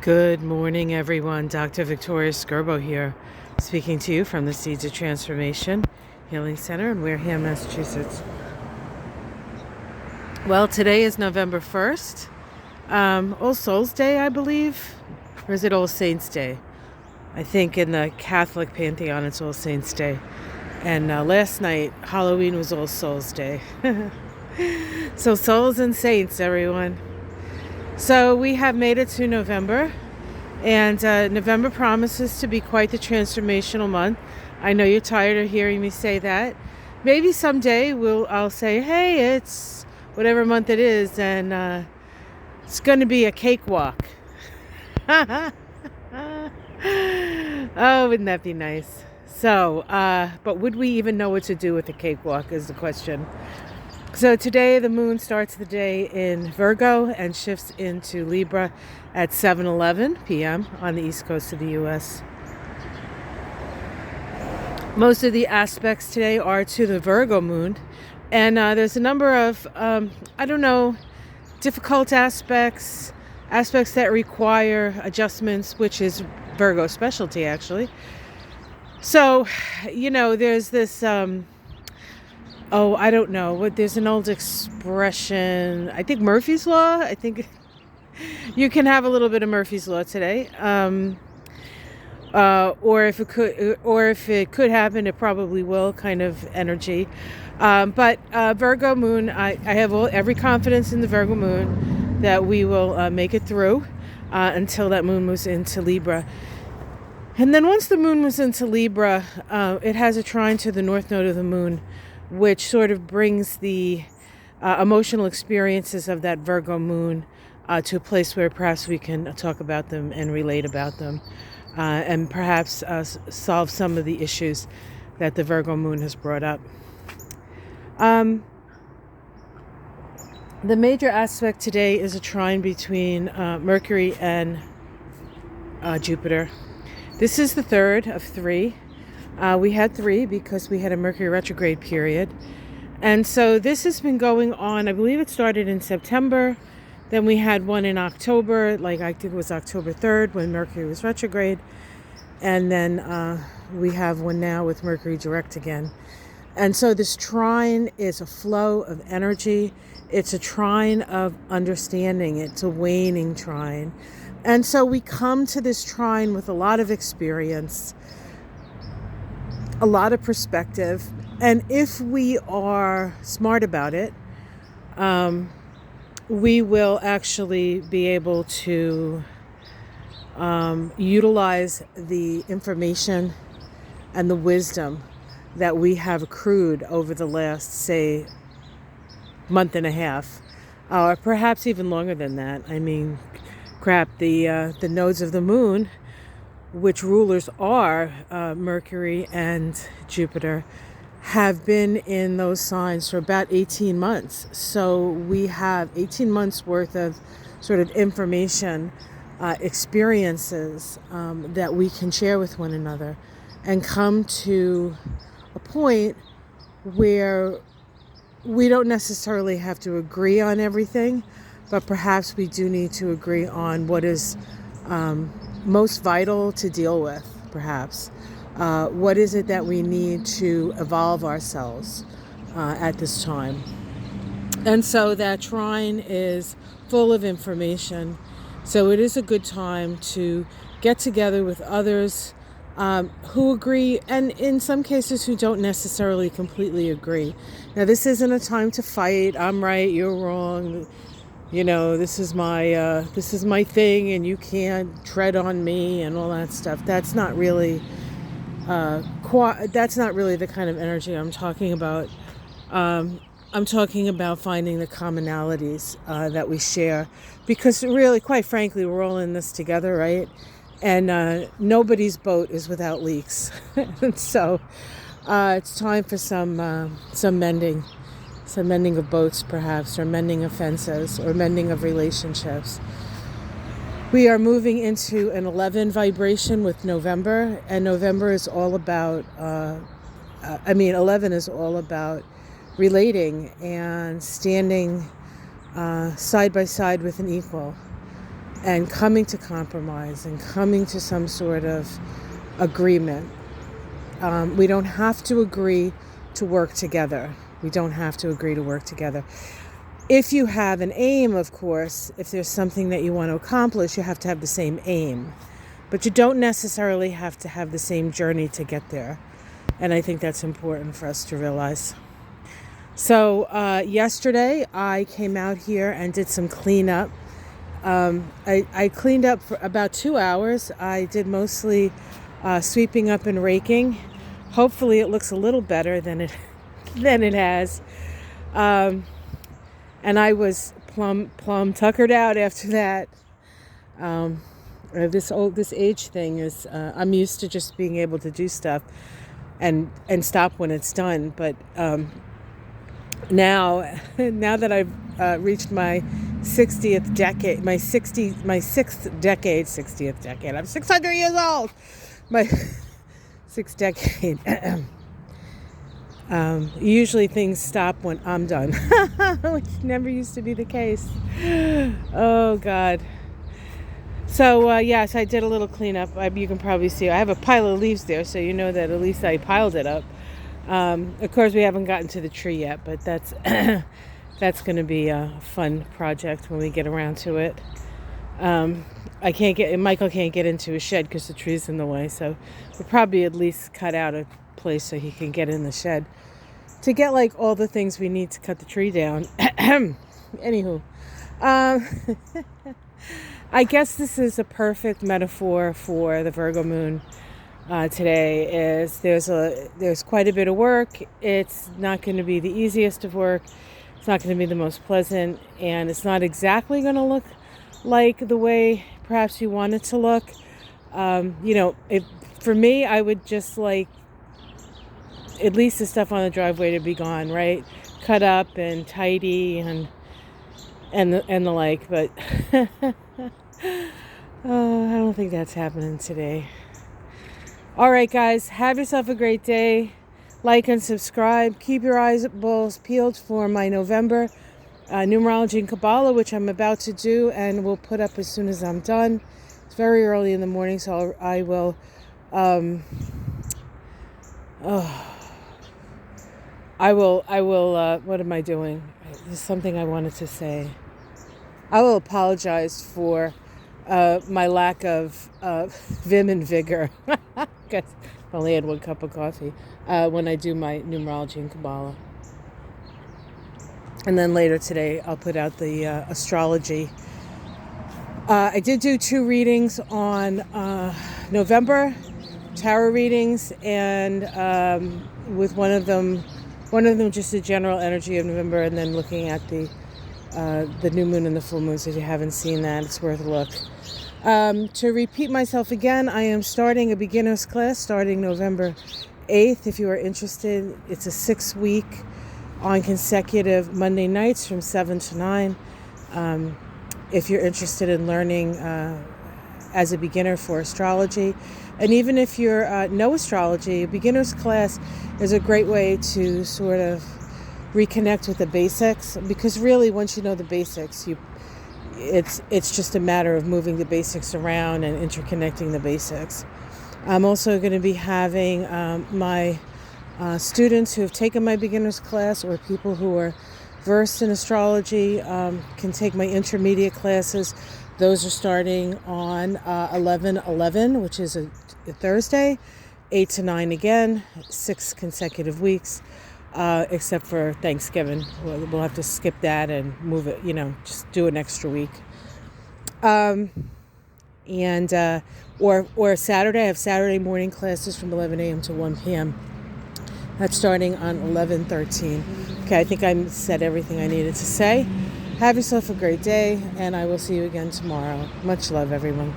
Good morning, everyone. Dr. Victoria Skirbo here, speaking to you from the Seeds of Transformation Healing Center in Wareham, Massachusetts. Well, today is November 1st, All Souls Day, I believe. Or is it All Saints Day? I think in the Catholic pantheon, it's All Saints Day. And last night, Halloween was All Souls Day. So souls and saints, everyone. So we have made it to November, and November promises to be quite the transformational month. I know you're tired of hearing me say that. Maybe someday I'll say, hey, it's whatever month it is, and it's going to be a cakewalk. Oh, wouldn't that be nice? So, but would we even know what to do with a cakewalk is the question. So today the moon starts the day in Virgo and shifts into Libra at 7:11 p.m. on the east coast of the U.S. Most of the aspects today are to the Virgo moon, and there's a number of, difficult aspects that require adjustments, which is Virgo specialty, actually. So, there's this... there's an old expression, I think Murphy's Law. I think you can have a little bit of Murphy's Law today. Or if it could happen, it probably will, kind of energy. But Virgo moon, I have every confidence in the Virgo moon that we will make it through until that moon moves into Libra. And then once the moon moves into Libra, it has a trine to the north node of the moon, which sort of brings the emotional experiences of that Virgo moon to a place where perhaps we can talk about them and relate about them, and perhaps solve some of the issues that the Virgo moon has brought up. The major aspect today is a trine between Mercury and Jupiter. This is the third of three. We had three because we had a Mercury retrograde period. And so this has been going on, I believe it started in September. Then we had one in October, I think it was October 3rd when Mercury was retrograde. And then we have one now with Mercury direct again. And so this trine is a flow of energy. It's a trine of understanding. It's a waning trine. And so we come to this trine with a lot of experience, a lot of perspective, and if we are smart about it, we will actually be able to utilize the information and the wisdom that we have accrued over the last, say, month and a half, or perhaps even longer than that. I mean, the nodes of the moon, which rulers are Mercury and Jupiter, have been in those signs for about 18 months. So we have 18 months worth of sort of information, experiences that we can share with one another and come to a point where we don't necessarily have to agree on everything, but perhaps we do need to agree on what is most vital to deal with, perhaps. What is it that we need to evolve ourselves at this time? And so that trine is full of information. So it is a good time to get together with others who agree, and in some cases who don't necessarily completely agree. Now, this isn't a time to fight. I'm right, you're wrong. This is my thing, and you can't tread on me, and all that stuff. That's not really the kind of energy I'm talking about. I'm talking about finding the commonalities that we share, because really, quite frankly, we're all in this together, right? And nobody's boat is without leaks. And so it's time for some mending. Some mending of boats, perhaps, or mending of fences, or mending of relationships. We are moving into an 11 vibration with November, and November is all about, 11 is all about relating and standing side by side with an equal. and coming to compromise and coming to some sort of agreement. We don't have to agree to work together. We don't have to agree to work together. If you have an aim, of course, if there's something that you want to accomplish, you have to have the same aim. But you don't necessarily have to have the same journey to get there. And I think that's important for us to realize. So yesterday, I came out here and did some cleanup. I cleaned up for about 2 hours. I did mostly sweeping up and raking. Hopefully it looks a little better than it has. And I was plumb tuckered out after that. This age thing is, I'm used to just being able to do stuff and stop when it's done. But now that I've reached my 60th decade, my 6th decade, 60th decade. I'm 600 years old. My 6th decade. Usually things stop when I'm done, which never used to be the case. Oh God. So yes, I did a little cleanup. You can probably see I have a pile of leaves there, so you know that at least I piled it up. Of course, we haven't gotten to the tree yet, but that's that's going to be a fun project when we get around to it. Michael can't get into his shed because the tree's in the way, so we'll probably at least cut out a place so he can get in the shed to get like all the things we need to cut the tree down. Anywho, I guess this is a perfect metaphor for the Virgo moon. Today is there's quite a bit of work. It's not going to be the easiest of work. It's not going to be the most pleasant, and it's not exactly going to look like the way perhaps you want it to look. For me, I would just like at least the stuff on the driveway to be gone, right? Cut up and tidy and the like, but I don't think that's happening today. All right, guys, have yourself a great day. Like and subscribe. Keep your eyeballs peeled for my November numerology and Kabbalah, which I'm about to do and will put up as soon as I'm done. It's very early in the morning, so I will. I will. What am I doing? There's something I wanted to say. I will apologize for my lack of vim and vigor. Because I only had 1 cup of coffee when I do my numerology and Kabbalah. And then later today, I'll put out the astrology. I did do 2 readings on November, tarot readings, and with one of them just the general energy of November, and then looking at the new moon and the full moon. So if you haven't seen that, it's worth a look. To repeat myself again, I am starting a beginner's class starting November 8th. If you are interested, it's a 6-week on consecutive Monday nights from 7 to 9. If you're interested in learning as a beginner for astrology, and even if you're no astrology, a beginner's class is a great way to sort of reconnect with the basics, because really once you know the basics, it's just a matter of moving the basics around and interconnecting the basics. I'm also going to be having my students who have taken my beginner's class, or people who are versed in astrology, can take my intermediate classes. Those are starting on 11/11, which is a Thursday, 8 to 9 again, 6 consecutive weeks, except for Thanksgiving. We'll have to skip that and move it, just do an extra week. Or Saturday, I have Saturday morning classes from 11 a.m. to 1 p.m. That's starting on 11/13. Okay, I think I said everything I needed to say. Have yourself a great day, and I will see you again tomorrow. Much love, everyone.